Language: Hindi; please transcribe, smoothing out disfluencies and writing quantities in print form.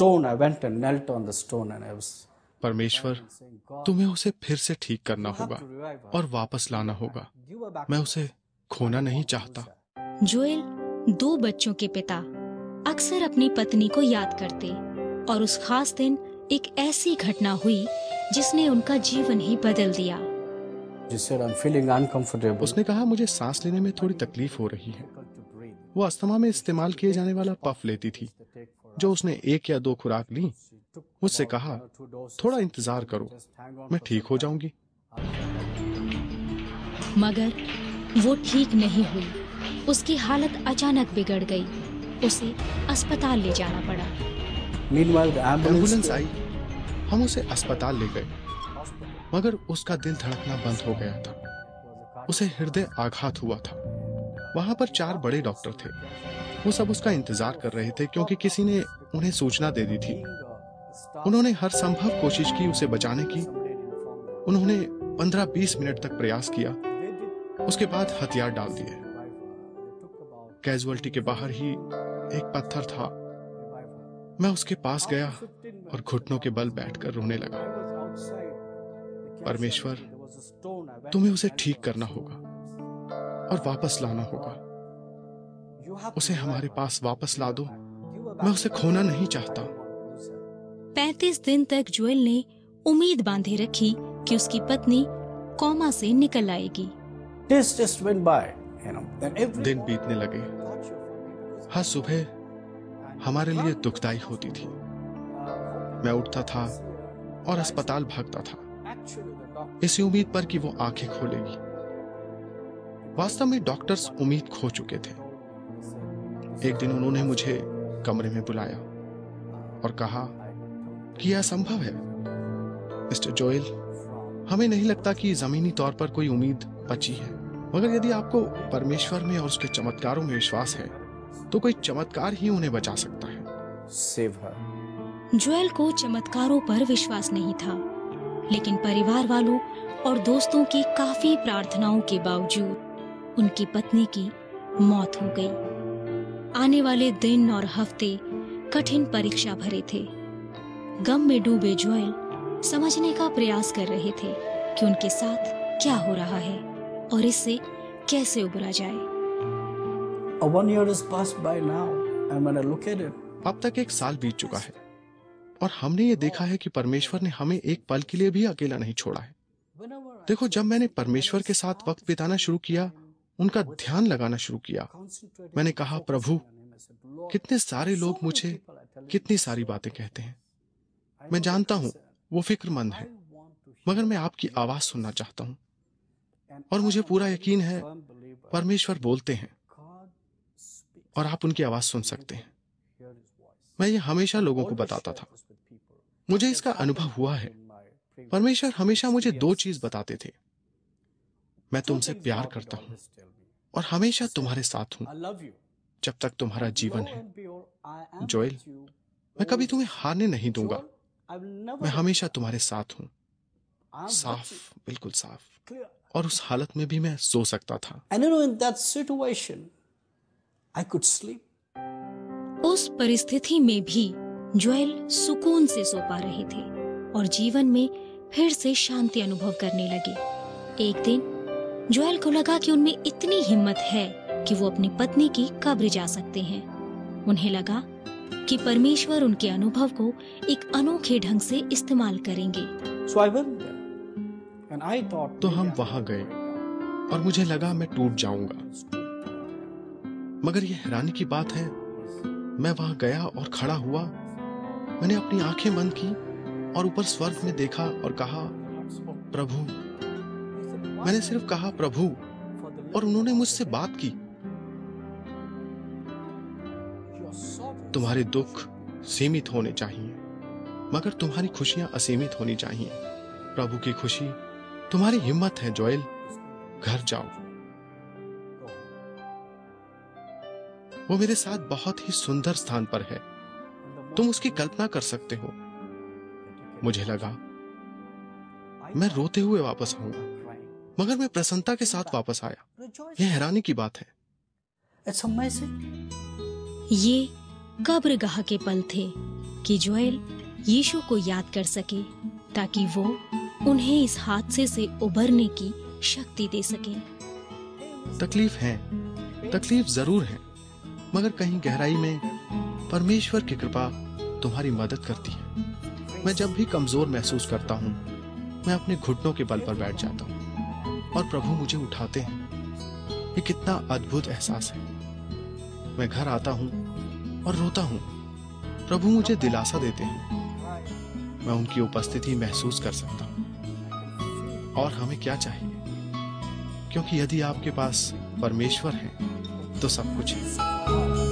stone, I went and knelt on the stone and I was परमेश्वर, तुम्हें उसे फिर से ठीक करना होगा और वापस लाना होगा। मैं उसे खोना नहीं चाहता। जोएल 2 बच्चों के पिता अक्सर अपनी पत्नी को याद करते और उस खास दिन एक ऐसी घटना हुई जिसने उनका जीवन ही बदल दिया। उसने कहा, मुझे सांस लेने में थोड़ी तकलीफ हो रही है। वो अस्थमा में इस्तेमाल किए जाने वाला पफ लेती थी, जो उसने 1 या 2 खुराक ली। मुझसे कहा, थोड़ा इंतजार करो, मैं ठीक हो जाऊंगी। मगर वो ठीक नहीं हुई। उसकी हालत अचानक बिगड़ गई। उसे अस्पताल ले जाना पड़ा। एम्बुलेंस आई, हम उसे अस्पताल ले गए, मगर उसका दिल धड़कना बंद हो गया था। उसे हृदय आघात हुआ था। वहां पर 4 बड़े डॉक्टर थे। वो सब उसका इंतजार कर रहे थे क्योंकि किसी ने उन्हें सूचना दे दी थी। उन्होंने हर संभव कोशिश की उसे बचाने की। उन्होंने 15-20 मिनट तक प्रयास किया। उसके बाद हथियार डाल दिए। कैजुअल्टी के बाहर ही एक पत्थर था। मैं उसके पास गया और घुटनों के बल बैठकर रोने लगा। परमेश्वर, तुम्हें उसे ठीक करना होगा और वापस लाना होगा। उसे हमारे पास वापस ला दो। मैं उसे खोना नहीं चाहता। 35 दिन तक जोएल ने उम्मीद बांधे रखी कि उसकी पत्नी कोमा से निकल आएगी। दिन बीतने लगे। हर सुबह हमारे लिए दुखदाई होती थी। मैं उठता था और अस्पताल भागता था, इसी उम्मीद पर कि वो आंखें खोलेगी। वास्तव में डॉक्टर्स उम्मीद खो चुके थे। एक दिन उन्होंने मुझे कमरे में बुलाया और कहा कि यह संभव है मिस्टर जोएल, हमें नहीं लगता कि जमीनी तौर पर कोई उम्मीद बची है, मगर यदि आपको परमेश्वर में और उसके चमत्कारों में विश्वास है तो कोई चमत्कार ही उन्हें बचा सकता है। Save her. जोएल को चमत्कारों पर विश्वास नहीं था, लेकिन परिवार वालों और दोस्तों की काफी प्रार्थनाओं के बावजूद उनकी पत्नी की मौत हो गई। आने वाले दिन और हफ्ते कठिन परीक्षा भरे थे। गम में डूबे जोएल समझने का प्रयास कर रहे थे कि उनके साथ क्या हो रहा है और इससे कैसे उबरा जाए। 1 year has passed by now, and when I look at it, अब तक 1 साल बीत चुका है और हमने ये देखा है कि परमेश्वर ने हमें एक पल के लिए भी अकेला नहीं छोड़ा है। देखो, जब मैंने परमेश्वर के साथ वक्त बिताना शुरू किया, उनका ध्यान लगाना शुरू किया, मैंने कहा, प्रभु, कितने सारे लोग मुझे कितनी सारी बातें कहते हैं। मैं जानता हूं वो फिक्रमंद है, मगर मैं आपकी आवाज सुनना चाहता हूं और मुझे पूरा यकीन है परमेश्वर बोलते हैं और आप उनकी आवाज सुन सकते हैं। मैं ये हमेशा लोगों को बताता था। मुझे इसका अनुभव हुआ है। परमेश्वर हमेशा मुझे 2 चीज बताते थे। मैं तुमसे प्यार करता हूं और हमेशा तुम्हारे साथ हूं जब तक तुम्हारा जीवन है। जोएल, मैं कभी तुम्हें हारने नहीं दूंगा। मैं हमेशा तुम्हारे साथ हूं। साफ, बिल्कुल साफ। और उस हालत में भी मैं सो सकता था। and you know, in that situation, I could sleep. उस परिस्थिति में भी जोएल सुकून से सो पा रहे थे और जीवन में फिर से शांति अनुभव करने लगे। एक दिन जोएल को लगा कि उनमें इतनी हिम्मत है कि वो अपनी पत्नी की कब्र जा सकते हैं। उन्हें लगा कि परमेश्वर उनके अनुभव को एक अनोखे ढंग से इस्तेमाल करेंगे। So I went there, and I thought. तो हम वहां गए और मुझे लगा मैं टूट जाऊंगा, मगर यह हैरानी की बात है, मैं वहां गया और खड़ा हुआ। मैंने अपनी आंखें बंद की और ऊपर स्वर्ग में देखा और कहा, प्रभु। मैंने सिर्फ कहा, प्रभु, और उन्होंने मुझसे बात की। तुम्हारे दुख सीमित होने चाहिए, मगर तुम्हारी खुशियां असीमित होनी चाहिए। प्रभु की खुशी तुम्हारी हिम्मत है। जोएल, घर जाओ। वो मेरे साथ बहुत ही सुंदर स्थान पर है। तुम उसकी कल्पना कर सकते हो। मुझे लगा मैं रोते हुए वापस आऊंगा, मगर मैं प्रसन्नता के साथ वापस आया। यह हैरानी की बात है। It's amazing. ये कब्रगाह के पल थे कि जोएल यीशु को याद कर सके ताकि वो उन्हें इस हादसे से उबरने की शक्ति दे सके। तकलीफ है, तकलीफ जरूर है, मगर कहीं गहराई में परमेश्वर की कृपा तुम्हारी मदद करती है। मैं जब भी कमजोर महसूस करता हूँ, मैं अपने घुटनों के बल पर बैठ जाता हूँ और प्रभु मुझे उठाते हैं। ये कितना अद्भुत एहसास है। मैं घर आता हूँ और रोता हूँ, प्रभु मुझे दिलासा देते हैं। मैं उनकी उपस्थिति महसूस कर सकता हूँ। और हमें क्या चाहिए, क्योंकि यदि आपके पास परमेश्वर है तो सब कुछ है।